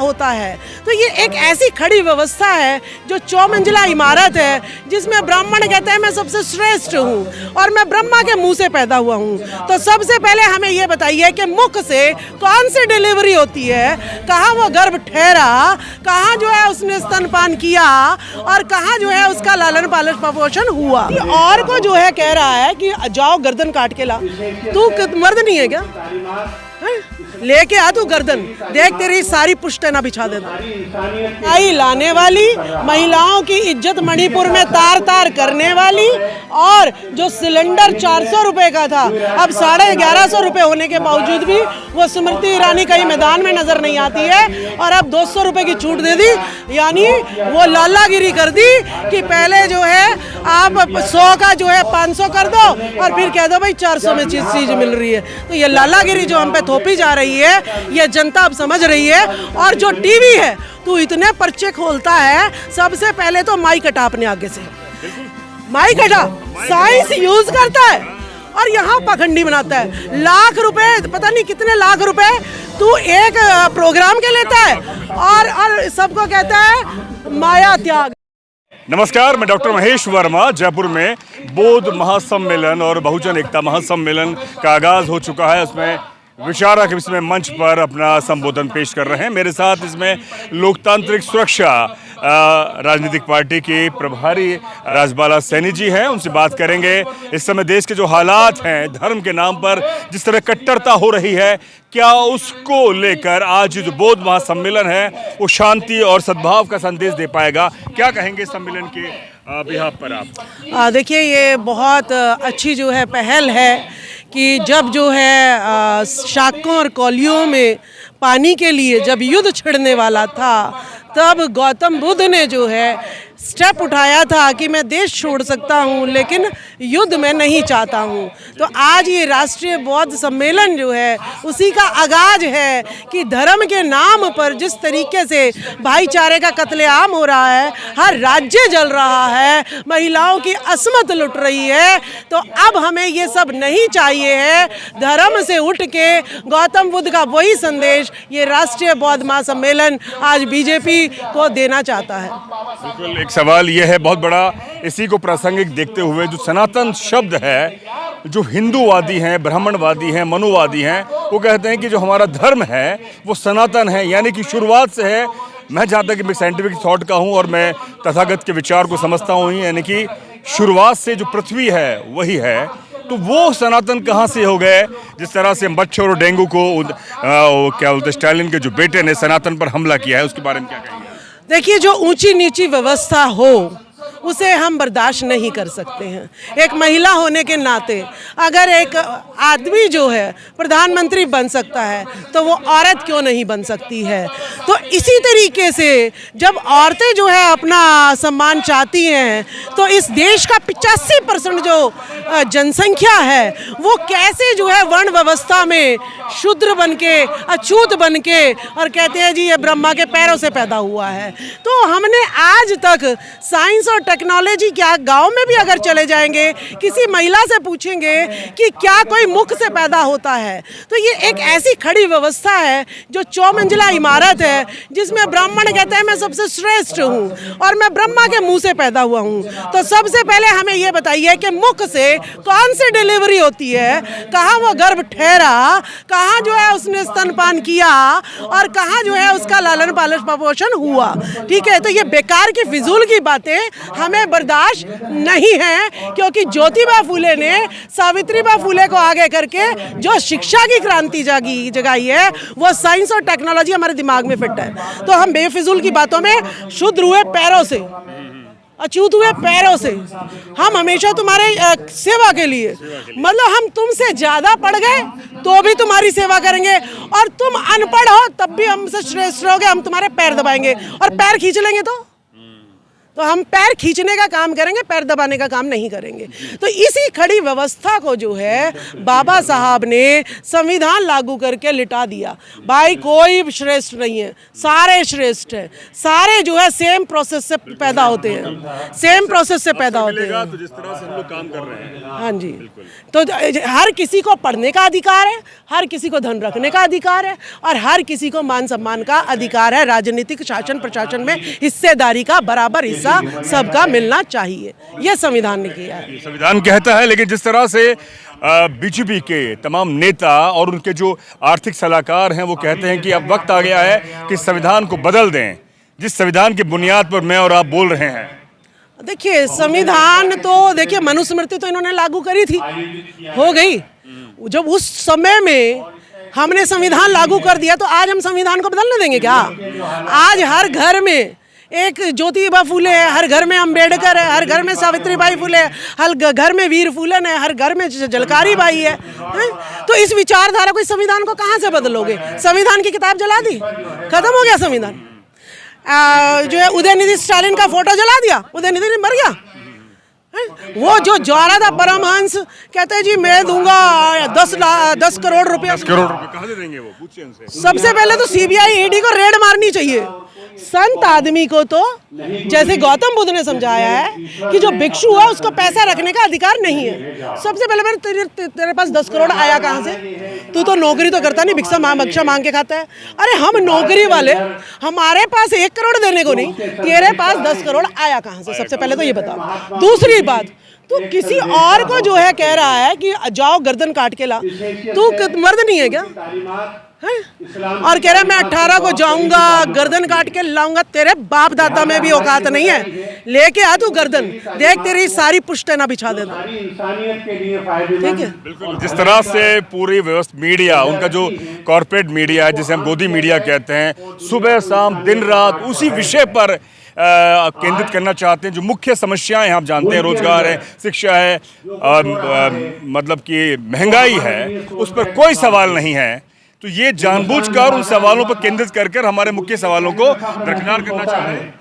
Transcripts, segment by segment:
होता है। तो ये एक ऐसी खड़ी व्यवस्था है जो 4 मंजिला इमारत है जिसमें ब्राह्मण कहते हैं मैं सबसे श्रेष्ठ हूँ और मैं ब्रह्मा के मुंह से पैदा हुआ हूँ। तो सबसे पहले हमें ये बताइए कि मुख से कौन सी डिलीवरी होती है, कहाँ वो गर्भ ठहरा, कहाँ जो है उसने स्तनपान किया और कहाँ जो है उसका लालन पालन पोषण हुआ। और को जो है कह रहा है कि जाओ गर्दन काट के ला, तू मर्द नहीं है क्या? लेके आ तू गर्दन, देख तेरी सारी पुश्तैना बिछा देता। आई लाने वाली, महिलाओं की इज्जत मणिपुर में तार तार करने वाली, और जो सिलेंडर 400 रुपए का था अब 1150 रुपए होने के बावजूद भी वो स्मृति ईरानी कहीं मैदान में नजर नहीं आती है और अब 200 रुपए की छूट दे दी। यानी वो लालागिरी कर दी कि पहले जो है आप 100 का जो है 500 कर दो और फिर कह दो भाई 400 में चीज मिल रही है। तो ये लालागिरी जो हम पे थोपी जा रही है ये जनता अब समझ रही है। और जो टीवी है तू इतने पर्चे खोलता है, सबसे पहले तो माइक हटा अपने आगे से, माइक हटा, साइंस यूज करता है और यहाँ पखंडी बनाता है। लाख रुपए, पता नहीं कितने लाख रुपए तू एक प्रोग्राम के लेता है और सबको कहता है माया त्याग। नमस्कार, मैं डॉक्टर महेश वर्मा। जयपुर में बौद्ध महासम्मेलन और बहुजन एकता महासम्मेलन का आगाज हो चुका है। उसमें विचारक इसमें मंच पर अपना संबोधन पेश कर रहे हैं। मेरे साथ इसमें लोकतांत्रिक सुरक्षा राजनीतिक पार्टी के प्रभारी राजबाला सैनी जी हैं, उनसे बात करेंगे। इस समय देश के जो हालात हैं, धर्म के नाम पर जिस तरह कट्टरता हो रही है, क्या उसको लेकर आज जो बौद्ध महासम्मेलन है वो शांति और सद्भाव का संदेश दे पाएगा? क्या कहेंगे सम्मेलन के बिहाफ पर आप? देखिए, ये बहुत अच्छी जो है पहल है कि जब जो है शाकों और कौलियों में पानी के लिए जब युद्ध छिड़ने वाला था, तब गौतम बुद्ध ने जो है स्टेप उठाया था कि मैं देश छोड़ सकता हूं लेकिन युद्ध में नहीं चाहता हूं। तो आज ये राष्ट्रीय बौद्ध सम्मेलन जो है उसी का आगाज है कि धर्म के नाम पर जिस तरीके से भाईचारे का कत्लेआम हो रहा है, हर राज्य जल रहा है, महिलाओं की असमत लुट रही है, तो अब हमें ये सब नहीं चाहिए है। धर्म से उठ के गौतम बुद्ध का वही संदेश ये राष्ट्रीय बौद्ध महासम्मेलन आज बीजेपी को देना चाहता है। बिल्कुल, एक सवाल यह है बहुत बड़ा, इसी को प्रासंगिक देखते हुए, जो सनातन शब्द है, जो हिंदूवादी हैं, ब्राह्मणवादी हैं, मनुवादी हैं, वो कहते हैं कि जो हमारा धर्म है वो सनातन है, यानी कि शुरुआत से है। मैं जहाँ तक मैं साइंटिफिक थॉट का हूँ और मैं तथागत के विचार को समझता हूँ, यानी कि शुरुआत से जो पृथ्वी है वही है। तो वो सनातन कहाँ से हो गए? जिस तरह से मच्छर और डेंगू को क्या बोलते स्टालिन के जो बेटे ने सनातन पर हमला किया है, उसके बारे में क्या कहेंगे? देखिए, जो ऊंची नीची व्यवस्था हो उसे हम बर्दाश्त नहीं कर सकते हैं। एक महिला होने के नाते अगर एक आदमी जो है प्रधानमंत्री बन सकता है तो वो औरत क्यों नहीं बन सकती है? तो इसी तरीके से जब औरतें जो है अपना सम्मान चाहती हैं तो इस देश का 85% जो जनसंख्या है वो कैसे जो है वर्ण व्यवस्था में शूद्र बन के, अछूत बन के, और कहते हैं जी ये ब्रह्मा के पैरों से पैदा हुआ है। तो हमने आज तक साइंस और टेक्नोलॉजी, क्या गांव में भी अगर चले जाएंगे, किसी महिला से पूछेंगे कि क्या कोई मुख से पैदा होता है, तो ये एक ऐसी खड़ी व्यवस्था है जो 4 मंजिला इमारत है जिसमें ब्राह्मण कहते हैं मैं सबसे श्रेष्ठ हूँ और मैं ब्रह्मा के मुंह से पैदा हुआ हूँ। तो सबसे पहले हमें ये बताइए कि मुख से कौन सी डिलीवरी होती है, कहाँ वो गर्भ ठहरा, कहाँ जो है उसने स्तनपान किया और कहाँ जो है उसका लालन पालन पोषण हुआ। ठीक है, तो ये बेकार की फिजूल की बातें हमें बर्दाश्त नहीं है, क्योंकि ज्योतिबा फूले ने सावित्रीबा फूले को आगे करके जो शिक्षा की क्रांति जगाई है वो साइंस और टेक्नोलॉजी हमारे दिमाग में फिट है। तो हम बेफिजूल की बातों में शुद्ध हुए पैरों से, अछूत हुए पैरों से, हम हमेशा तुम्हारे सेवा के लिए, मतलब हम तुमसे ज्यादा पढ़ गए तो भी तुम्हारी सेवा करेंगे और तुम अनपढ़ हो तब भी हमसे श्रेष्ठ रहोगे, हम तुम्हारे पैर दबाएंगे और पैर खींच लेंगे तो हम पैर खींचने का काम करेंगे, पैर दबाने का काम नहीं करेंगे। तो इसी खड़ी व्यवस्था को जो है बाबा साहब ने संविधान लागू करके लिटा दिया। भाई कोई श्रेष्ठ नहीं है, सारे श्रेष्ठ हैं, सारे जो है सेम प्रोसेस से पैदा होते हैं, सेम प्रोसेस से पैदा होते हैं। तो जिस तरह से हम लोग काम कर रहे हैं, हाँ जी, तो हर किसी को पढ़ने का अधिकार है, हर किसी को धन रखने का अधिकार है, और हर किसी को मान सम्मान का अधिकार है। राजनीतिक शासन प्रशासन में हिस्सेदारी का बराबर हिस्सा सबका मिलना चाहिए, यह संविधान ने किया है। संविधान कहता है, लेकिन जिस तरह से बीजेपी के तमाम नेता और उनके जो आर्थिक सलाहकार हैं वो कहते हैं कि अब वक्त आ गया है कि संविधान को बदल दें, जिस संविधान की बुनियाद पर मैं और आप बोल रहे हैं। देखिए संविधान तो देखिए मनुस्मृति तो इन्होंने लागू करी थी, हो गई। जब उस समय में हमने संविधान लागू कर दिया तो आज हम संविधान को बदलने देंगे क्या? आज हर घर में एक ज्योतिबा फूले है, हर घर में अंबेडकर है, हर घर में सावित्रीबाई फूले है, हर घर में वीर फूलन है, हर घर में झलकारी बाई है। तो इस विचारधारा को, इस संविधान को कहाँ से बदलोगे? संविधान की किताब जला दी, खत्म हो गया संविधान। जो है उदयनिधि स्टालिन का फोटो जला दिया, उदयनिधि मर गया। वो जो ज्वारा था परमहंस, कहते हैं जी मैं दूंगा 10 करोड़ रुपया। 10 करोड़ रुपए कहाँ से देंगे वो? पूछिए उनसे। सबसे पहले तो सीबीआई ईडी को रेड मारनी चाहिए। संत आदमी को तो जैसे गौतम बुद्ध ने समझाया है कि जो भिक्षु है उसको पैसा रखने का अधिकार नहीं है। सबसे पहले मैंने तेरे पास 10 करोड़ आया कहाँ से? तू तो नौकरी तो करता नहीं, भिक्षा मांग के खाता है। अरे हम नौकरी वाले, हमारे पास 1 करोड़ देने को नहीं, तेरे पास 10 करोड़ आया कहाँ से? सबसे पहले तो ये बता। दूसरी बात, तू किसी और को जो है कह रहा है कि जाओ गर्दन काट के ला, तू मर्द नहीं है क्या? है? और कह रहा मैं 18 को जाऊंगा गर्दन काट के लाऊंगा। तेरे बाप दादा में भी औकात नहीं है, लेके आ तू गर्दन, देख तेरी सारी पुश्ते ना बिछा देना। ठीक है, बिल्कुल। जिस तरह से पूरी व्यवस्था मीडिया, उनका जो कॉर्पोरेट मीडिया है जिसे हम गोदी मीडिया कहते हैं, सुबह शाम दिन रात उसी विषय पर केंद्रित करना चाहते हैं। जो मुख्य समस्याएं आप जानते हैं, रोजगार है, शिक्षा है, मतलब कि महंगाई है, उस पर कोई सवाल नहीं है। तो ये जानबूझकर उन सवालों पर केंद्रित कर हमारे मुख्य सवालों को दरकिनार करना चाह रहे हैं।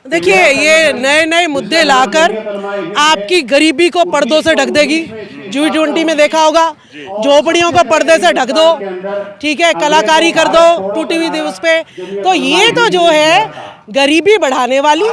देखिए ये नए नए मुद्दे लाकर आपकी गरीबी को पर्दों से ढक देगी। G20 में देखा होगा, झोपड़ियों को पर्दे से ढक दो, ठीक है, कलाकारी कर दो टूटी हुई दिवस पे। तो ये तो जो है गरीबी बढ़ाने वाली,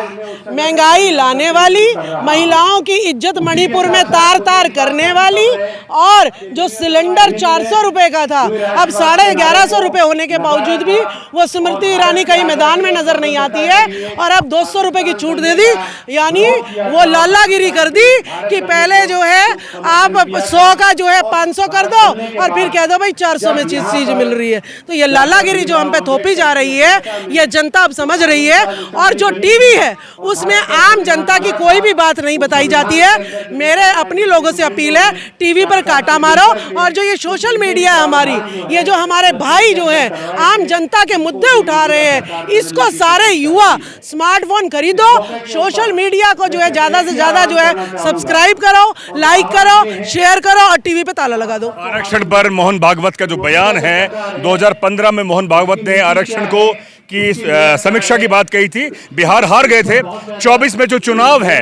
महंगाई लाने वाली, महिलाओं की इज्जत मणिपुर में तार तार करने वाली, और जो सिलेंडर 400 रुपए का था अब 1150 रुपए होने के बावजूद भी वो स्मृति ईरानी कहीं मैदान में नजर नहीं आती है, और अब 200 रुपए की छूट दे दी। यानी वो लालागिरी कर दी कि पहले जो है आप 100 का जो है 500 कर दो और फिर कह दो भाई 400 में चीज मिल रही है। तो ये लालागिरी जो हम पे थोपी जा रही है, ये जनता अब समझ रही है। और जो टीवी है उसमें आम जनता की कोई भी बात नहीं बताई जाती है। मेरे अपनी लोगों से अपील है, टीवी पर काटा मारो, और जो ये सोशल मीडिया है हमारी, ये जो हमारे भाई जो है आम जनता के मुद्दे उठा रहे हैं, इसको सारे युवा स्मार्टफोन खरीदो, सोशल मीडिया को जो है ज्यादा से ज्यादा जो है सब्सक्राइब करो, लाइक करो, शेयर करो, और टीवी पे ताला लगा दो। आरक्षण पर मोहन भागवत का जो बयान है, 2015 में मोहन भागवत ने आरक्षण को की समीक्षा की बात कही थी। बिहार हार गए थे। 24 में जो चुनाव है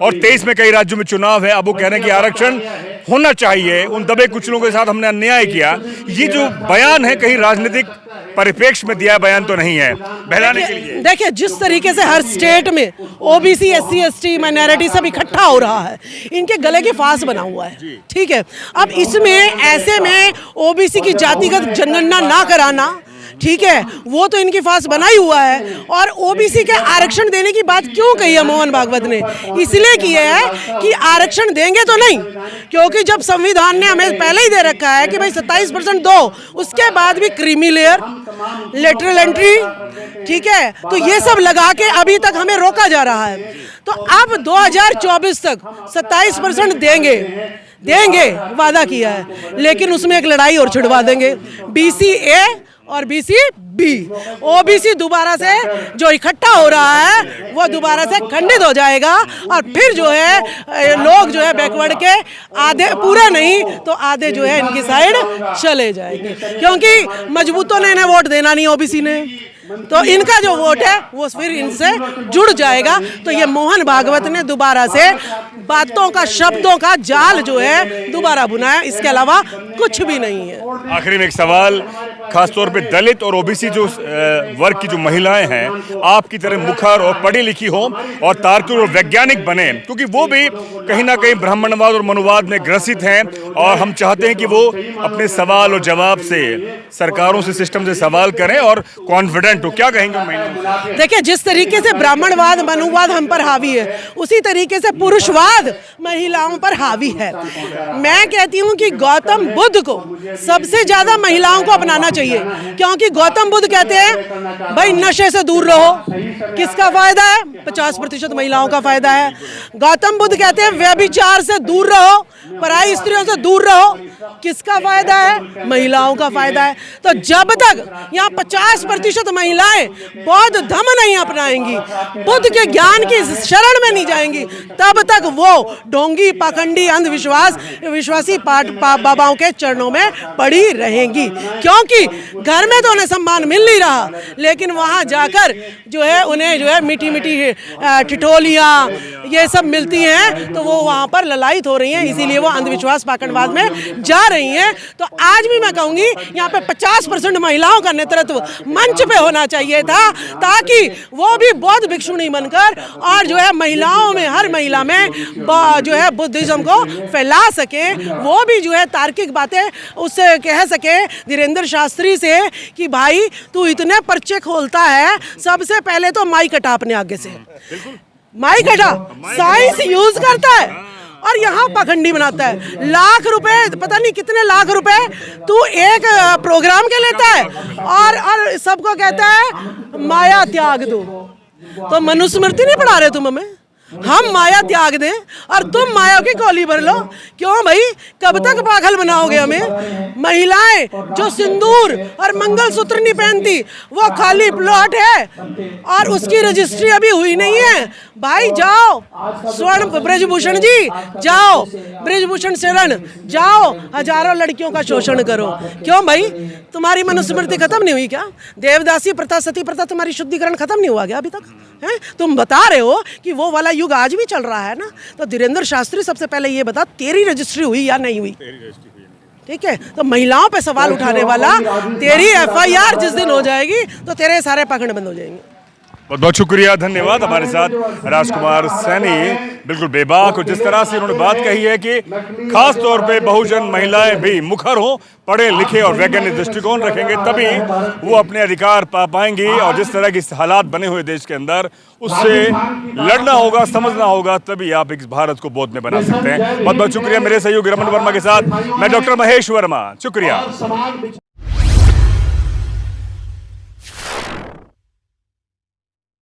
और 23 में कई राज्यों में चुनाव है, अब वो कह रहे हैं कि आरक्षण होना चाहिए, उन दबे कुचलों के साथ हमने अन्याय किया। ये जो बयान है कहीं राजनीतिक परिप्रेक्ष्य में दिया बयान तो नहीं है, बहलाने के लिए। देखिए जिस तरीके से हर स्टेट में ओबीसी, SC, ST, माइनॉरिटी सब इकट्ठा हो रहा है, इनके गले की फांस बना हुआ है। ठीक है, अब इसमें ऐसे में ओबीसी की जातिगत जनगणना ना कराना, ठीक है, वो तो इनकी फांस बना ही हुआ है। और ओबीसी के आरक्षण देने की बात क्यों कही है मोहन भागवत ने? इसलिए की है कि आरक्षण देंगे तो नहीं, क्योंकि जब संविधान ने हमें पहले ही दे रखा है कि भाई 27% दो, उसके बाद भी क्रीमी लेयर, लेटरल एंट्री, ठीक है, तो ये सब लगा के अभी तक हमें रोका जा रहा है। तो अब 2024 तक 27% देंगे वादा किया है, लेकिन उसमें एक लड़ाई और छिड़वा देंगे, BCA और BCB। ओबीसी दोबारा से जो इकट्ठा हो रहा है वो दोबारा से खंडित हो जाएगा, और फिर जो है लोग जो है बैकवर्ड के आधे, पूरे नहीं तो आधे जो है इनकी साइड चले जाएंगे, क्योंकि मजबूतों ने इन्हें वोट देना नहीं, ओबीसी ने तो इनका जो वोट है वो फिर इनसे जुड़ जाएगा। तो ये मोहन भागवत ने दोबारा से बातों का, शब्दों का जाल जो है दोबारा बुनाया, इसके अलावा कुछ भी नहीं है। आखिरी में एक सवाल, खासतौर पे दलित और ओबीसी जो वर्ग की जो महिलाएं हैं, आपकी तरह मुखर और पढ़ी लिखी हो और तार्किक और वैज्ञानिक बने, क्योंकि वो भी कहीं ना कहीं ब्राह्मणवाद और मनुवाद में ग्रसित हैं और हम चाहते हैं कि वो अपने सवाल और जवाब से सरकारों से, सिस्टम से सवाल करें और कॉन्फिडेंट हो। क्या कहेंगे महिलाएं? देखिए, जिस तरीके से ब्राह्मणवाद, मनुवाद हम पर हावी है, उसी तरीके से पुरुषवाद महिलाओं पर हावी है। मैं कहती हूँ कि गौतम बुद्ध को सबसे ज्यादा महिलाओं को अपनाना चाहिए, क्योंकि गौतम बुद्ध कहते हैं भाई नशे से दूर रहो, किसका फायदा है? 50% महिलाओं का फायदा है। गौतम बुद्ध कहते हैं व्यभिचार से दूर रहो, पराई स्त्रियों से दूर रहो, किसका फायदा है? महिलाओं का फायदा है। तो जब तक यहाँ 50% महिलाएं बौद्ध धर्म नहीं अपनाएंगी, बुद्ध के ज्ञान की शरण में नहीं जाएंगी, तब तक वो ढोंगी, पाखंडी, विश्वासी बाबाओं के चरणों में पड़ी रहेंगी। क्योंकि घर में तो उन्हें सम्मान मिल नहीं रहा, लेकिन वहां जाकर जो है उन्हें जो है मीठी मीठी ठिठोलियां ये सब मिलती हैं, तो वो वहां पर ललायित हो रही हैं, इसीलिए वो अंधविश्वास, पाखंडवाद में जा रही हैं। तो आज भी मैं कहूंगी यहाँ पे 50% महिलाओं का नेतृत्व मंच पे होना चाहिए था, ताकि वो भी बौद्ध भिक्षुणी बनकर और जो है महिलाओं में, हर महिला में जो है बुद्धिज्म को फैला सके। वो भी जो है तार्किक बातें उससे कह सके, धीरेन्द्र शास्त्री से, कि भाई तू इतने पर्चे खोलता है, सबसे पहले तो माइक हटा अपने आगे से, माइक हटा, साइंस यूज करता है और यहाँ पाखंडी बनाता है। लाख रुपए, पता नहीं कितने लाख रुपए तू एक प्रोग्राम के लेता है और सबको कहता है माया त्याग दो। तो मनुस्मृति नहीं पढ़ा रहे तुम हमें? हम माया त्याग दें और तुम माया की गोली भर लो। क्यों भाई, कब तक पागल बनाओगे हमें? महिलाएं जो सिंदूर और मंगलसूत्र नहीं पहनती, वो खाली प्लॉट है और उसकी रजिस्ट्री अभी हुई नहीं है। भाई जाओ, स्वर्ण ब्रजभूषण जी जाओ, ब्रजभूषण शरण जाओ, हजारों लड़कियों का शोषण करो। क्यों भाई, तुम्हारी मनुस्मृति खत्म नहीं हुई क्या? देवदासी प्रथा, सती प्रथा, तुम्हारी शुद्धिकरण खत्म नहीं हुआ क्या अभी तक? है, तुम बता रहे हो कि वो वाला युग आज भी चल रहा है ना। तो धीरेन्द्र शास्त्री, सबसे पहले ये बता, तेरी रजिस्ट्री हुई या नहीं हुई? ठीक है, तो महिलाओं पे सवाल उठाने वाला, तेरी FIR जिस दिन हो जाएगी तो तेरे सारे पाखंड बंद हो जाएंगे। बहुत बहुत शुक्रिया, धन्यवाद। हमारे साथ राजकुमार सैनी बिल्कुल बेबाक, और जिस तरह से उन्होंने बात कही है कि खास तौर पे बहुजन महिलाएं भी मुखर हों, पढ़े लिखे और वैज्ञानिक दृष्टिकोण रखेंगे, तभी वो अपने अधिकार पा पाएंगी। और जिस तरह के हालात बने हुए देश के अंदर, उससे लड़ना होगा, समझना होगा, तभी आप इस भारत को बोध में बना सकते हैं। बहुत बहुत शुक्रिया। मेरे सहयोगी रमन वर्मा के साथ मैं डॉक्टर महेश वर्मा, शुक्रिया।